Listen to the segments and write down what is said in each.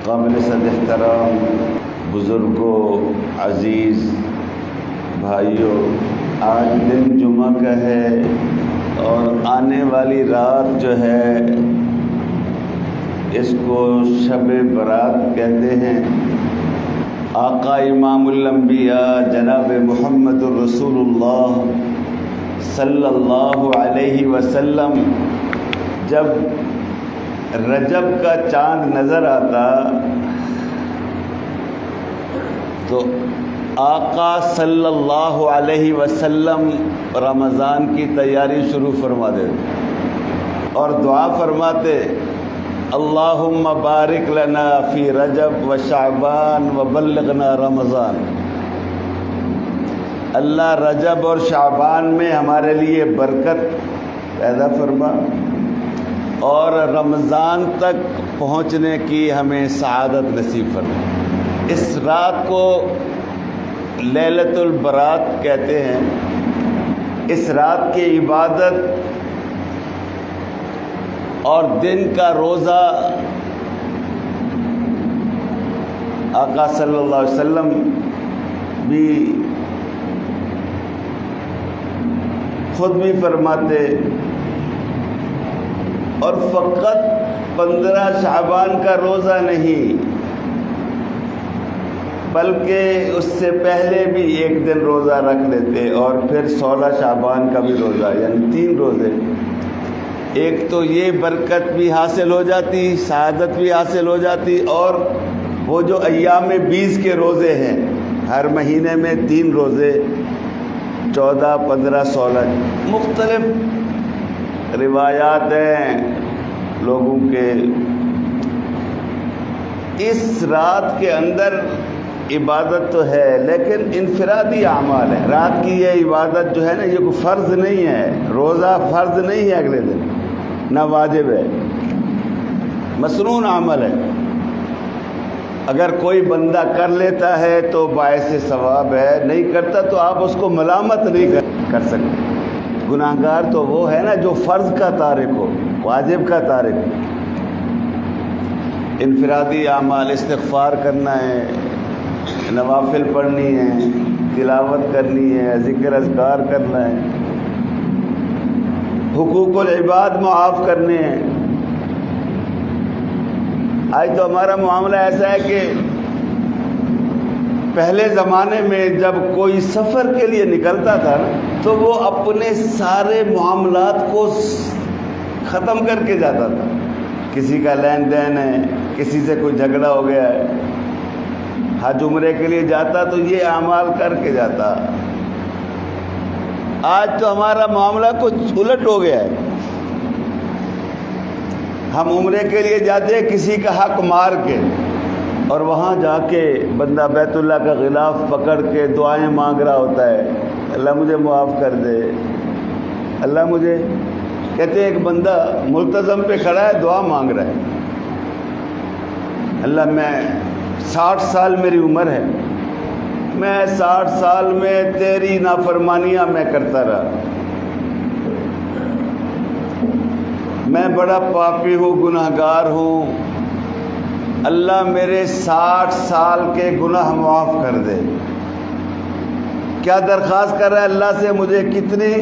قابل صد احترام بزرگوں، عزیز بھائیوں، آج دن جمعہ کا ہے اور آنے والی رات جو ہے اس کو شب برات کہتے ہیں۔ آقا امام الانبیاء جناب محمد الرسول اللہ صلی اللہ علیہ وسلم جب رجب کا چاند نظر آتا تو آقا صلی اللہ علیہ وسلم رمضان کی تیاری شروع فرما دیتے اور دعا فرماتے، اللہم بارک لنا فی رجب و شعبان و بلغنا رمضان۔ اللہ رجب اور شعبان میں ہمارے لیے برکت پیدا فرما اور رمضان تک پہنچنے کی ہمیں سعادت نصیب فرما۔ اس رات کو لیلۃ البرات کہتے ہیں۔ اس رات کی عبادت اور دن کا روزہ آقا صلی اللہ علیہ وسلم بھی خود بھی فرماتے، اور فقط 15 شعبان کا روزہ نہیں بلکہ اس سے پہلے بھی ایک دن روزہ رکھ لیتے اور پھر 16 شعبان کا بھی روزہ، یعنی 3 روزے۔ ایک تو یہ برکت بھی حاصل ہو جاتی، سعادت بھی حاصل ہو جاتی، اور وہ جو ایام 20 کے روزے ہیں، ہر مہینے میں 3 روزے، 14، 15، 16 مختلف روایات ہیں لوگوں کے۔ اس رات کے اندر عبادت تو ہے لیکن انفرادی اعمال ہے۔ رات کی یہ عبادت جو ہے نا، یہ کوئی فرض نہیں ہے، روزہ فرض نہیں ہے اگلے دن، نہ واجب ہے، مسنون عمل ہے۔ اگر کوئی بندہ کر لیتا ہے تو باعث ثواب ہے، نہیں کرتا تو آپ اس کو ملامت نہیں کر سکتے۔ گناہ گار تو وہ ہے نا جو فرض کا تارک ہو، واجب کا تارک ہو۔ انفرادی اعمال، استغفار کرنا ہے، نوافل پڑھنی ہے، تلاوت کرنی ہے، ذکر اذکار کرنا ہے، حقوق العباد معاف کرنے ہیں۔ آج تو ہمارا معاملہ ایسا ہے کہ پہلے زمانے میں جب کوئی سفر کے لیے نکلتا تھا تو وہ اپنے سارے معاملات کو ختم کر کے جاتا تھا۔ کسی کا لین دین ہے، کسی سے کوئی جھگڑا ہو گیا ہے، حج عمرے کے لیے جاتا تو یہ اعمال کر کے جاتا۔ آج تو ہمارا معاملہ کچھ الٹ ہو گیا ہے۔ ہم عمرے کے لیے جاتے ہیں کسی کا حق مار کے، اور وہاں جا کے بندہ بیت اللہ کا غلاف پکڑ کے دعائیں مانگ رہا ہوتا ہے، اللہ مجھے معاف کر دے، اللہ مجھے۔ کہتے ہیں ایک بندہ ملتزم پہ کھڑا ہے، دعا مانگ رہا ہے، اللہ میں 60 سال میری عمر ہے، میں 60 سال میں تیری نافرمانیاں میں کرتا رہا، میں بڑا پاپی ہوں، گناہ گار ہوں، اللہ میرے 60 سال کے گناہ معاف کر دے۔ کیا درخواست کر رہا ہے اللہ سے؟ مجھے کتنی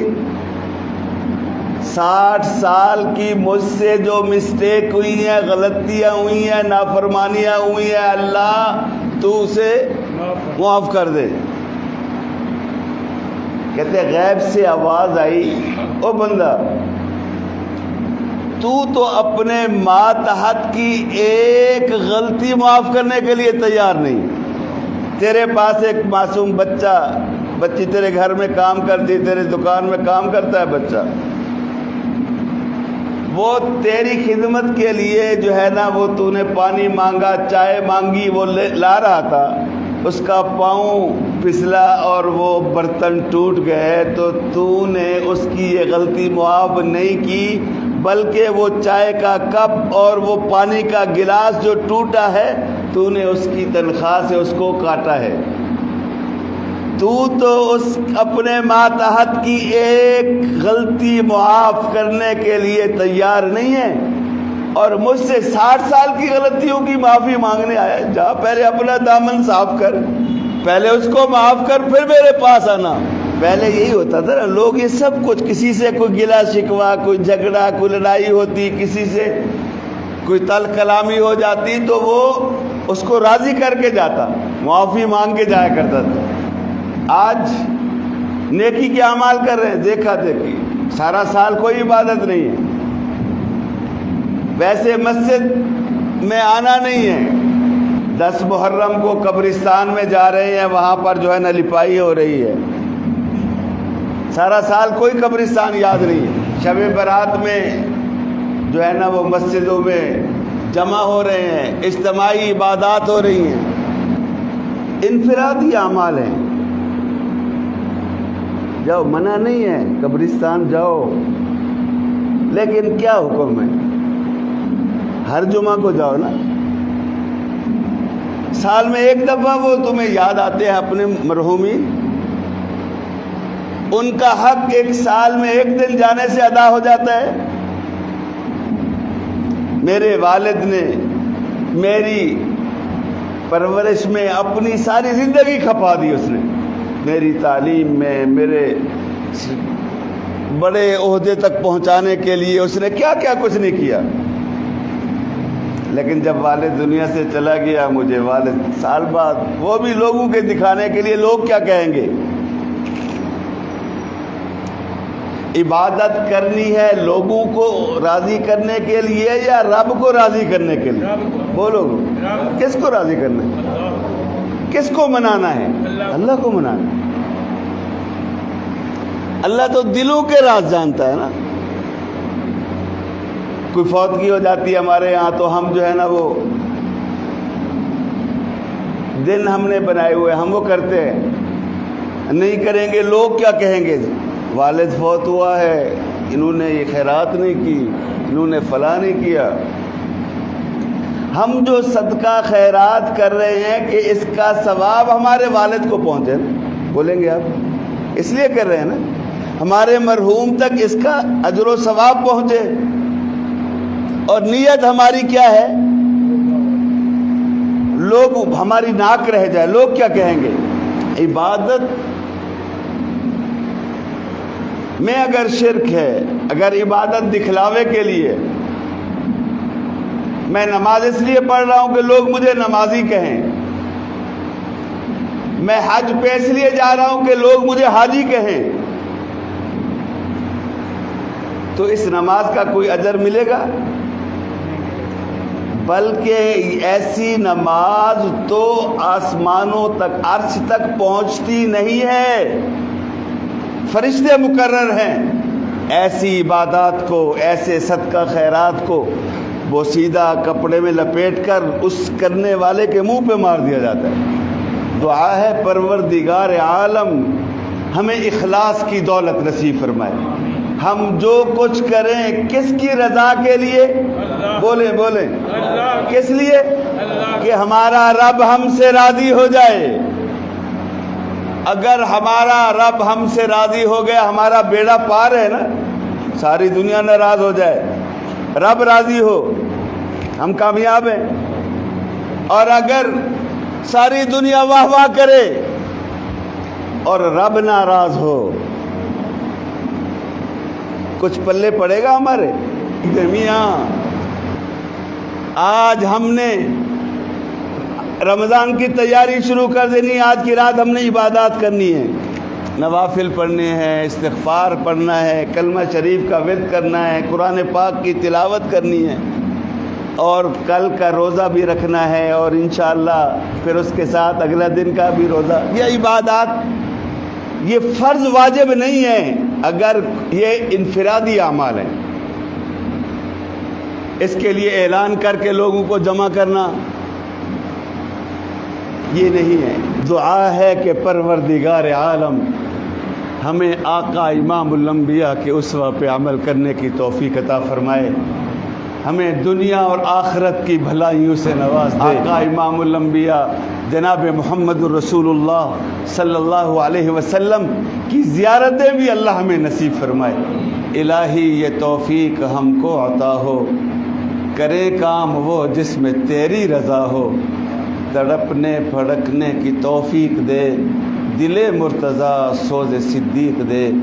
60 سال کی مجھ سے جو مسٹیک ہوئی ہیں، غلطیاں ہوئی ہیں، نافرمانیاں ہوئی ہیں، اللہ تو اسے معاف کر دے۔ کہتے غیب سے آواز آئی، او بندہ تو اپنے ماتحت کی ایک غلطی معاف کرنے کے لیے تیار نہیں۔ تیرے پاس ایک معصوم بچی تیرے گھر میں کام کرتی، تیرے دکان میں کام کرتا ہے بچہ، وہ تیری خدمت کے لیے جو ہے نا، وہ تو نے پانی مانگا، چائے مانگی، وہ لا رہا تھا، اس کا پاؤں پھسلا اور وہ برتن ٹوٹ گئے، تو نے اس کی یہ غلطی معاف نہیں کی، بلکہ وہ چائے کا کپ اور وہ پانی کا گلاس جو ٹوٹا ہے، تو نے اس کی تنخواہ سے اس کو کاٹا ہے۔ تو اس اپنے ماتحت کی ایک غلطی معاف کرنے کے لیے تیار نہیں ہے، اور مجھ سے 60 سال کی غلطیوں کی معافی مانگنے آیا. جا پہلے اپنا دامن صاف کر, پہلے اس کو معاف کر, پھر میرے پاس آنا. پہلے یہی ہوتا تھا نا, لوگ یہ سب کچھ, کسی سے کوئی گلا شکوا, کوئی جھگڑا, کوئی لڑائی ہوتی, کسی سے کوئی تلخ کلامی ہو جاتی تو وہ اس کو راضی کر کے جاتا, معافی مانگ کے جایا کرتا تھا. آج نیکی کے اعمال کر رہے ہیں, دیکھا دیکھی, سارا سال کوئی عبادت نہیں ہے, ویسے مسجد میں آنا نہیں ہے, 10 محرم کو قبرستان میں جا رہے ہیں, وہاں پر جو ہے نا لپائی ہو رہی ہے, سارا سال کوئی قبرستان یاد نہیں ہے. شب برات میں جو ہے نا وہ مسجدوں میں جمع ہو رہے ہیں, اجتماعی عبادات ہو رہی ہیں, انفرادی اعمال ہیں. جاؤ, منع نہیں ہے, قبرستان جاؤ, لیکن کیا حکم ہے؟ ہر جمعہ کو جاؤ نا. سال میں ایک دفعہ وہ تمہیں یاد آتے ہیں اپنے مرحومین, ان کا حق ایک سال میں ایک دن جانے سے ادا ہو جاتا ہے. میرے والد نے میری پرورش میں اپنی ساری زندگی کھپا دی, اس نے میری تعلیم میں, میرے بڑے عہدے تک پہنچانے کے لیے اس نے کیا کیا کچھ نہیں کیا. لیکن جب والد دنیا سے چلا گیا, مجھے والد سال بعد, وہ بھی لوگوں کے دکھانے کے لیے, لوگ کیا کہیں گے. عبادت کرنی ہے لوگوں کو راضی کرنے کے لیے یا رب کو راضی کرنے کے لیے؟ بولو, کس کو راضی کرنا ہے, کس کو منانا ہے؟ اللہ کو منانا ہے. اللہ تو دلوں کے راز جانتا ہے نا. کوئی فوتگی ہو جاتی ہے ہمارے یہاں تو ہم جو ہے نا وہ دن ہم نے بنائے ہوئے, ہم وہ کرتے ہیں, نہیں کریں گے لوگ کیا کہیں گے. والد فوت ہوا ہے, انہوں نے یہ خیرات نہیں کی, انہوں نے فلاں نہیں کیا. ہم جو صدقہ خیرات کر رہے ہیں کہ اس کا ثواب ہمارے والد کو پہنچے, بولیں گے آپ, اس لیے کر رہے ہیں نا, ہمارے مرحوم تک اس کا اجر و ثواب پہنچے. اور نیت ہماری کیا ہے؟ لوگ ہماری ناک رہ جائے, لوگ کیا کہیں گے. عبادت میں اگر شرک ہے, اگر عبادت دکھلاوے کے لیے, میں نماز اس لیے پڑھ رہا ہوں کہ لوگ مجھے نمازی کہیں, میں حج پہ اس لیے جا رہا ہوں کہ لوگ مجھے حاجی کہیں, تو اس نماز کا کوئی اجر ملے گا؟ بلکہ ایسی نماز تو آسمانوں تک, عرش تک پہنچتی نہیں ہے. فرشتے مقرر ہیں, ایسی عبادات کو, ایسے صدقہ خیرات کو وہ سیدھا کپڑے میں لپیٹ کر اس کرنے والے کے منہ پہ مار دیا جاتا ہے. دعا ہے پروردگار عالم ہمیں اخلاص کی دولت نصیب فرمائے. ہم جو کچھ کریں کس کی رضا کے لیے؟ بولیں بولیں, کس لیے؟ کہ ہمارا رب ہم سے راضی ہو جائے. اگر ہمارا رب ہم سے راضی ہو گیا, ہمارا بیڑا پار ہے نا. ساری دنیا ناراض ہو جائے, رب راضی ہو, ہم کامیاب ہیں. اور اگر ساری دنیا واہ واہ کرے اور رب ناراض ہو, کچھ پلے پڑے گا ہمارے؟ میاں آج ہم نے رمضان کی تیاری شروع کر دینی. آج کی رات ہم نے عبادات کرنی ہے, نوافل پڑھنے ہیں, استغفار پڑھنا ہے, کلمہ شریف کا ورد کرنا ہے, قرآن پاک کی تلاوت کرنی ہے, اور کل کا روزہ بھی رکھنا ہے, اور انشاءاللہ پھر اس کے ساتھ اگلا دن کا بھی روزہ. یہ عبادات یہ فرض واجب نہیں ہے, اگر یہ انفرادی اعمال ہیں. اس کے لیے اعلان کر کے لوگوں کو جمع کرنا یہ نہیں ہے. دعا ہے کہ پروردگار عالم ہمیں آقا امام الانبیاء کے اسوہ پہ عمل کرنے کی توفیق عطا فرمائے, ہمیں دنیا اور آخرت کی بھلائیوں سے نواز دے. آقا امام الانبیاء جناب محمد الرسول اللہ صلی اللہ علیہ وسلم کی زیارتیں بھی اللہ ہمیں نصیب فرمائے. الہی یہ توفیق ہم کو عطا ہو. کرے کام وہ جس میں تیری رضا ہو، تڑپنے پھڑکنے کی توفیق دے، دل مرتضیٰ سوز صدیق دے۔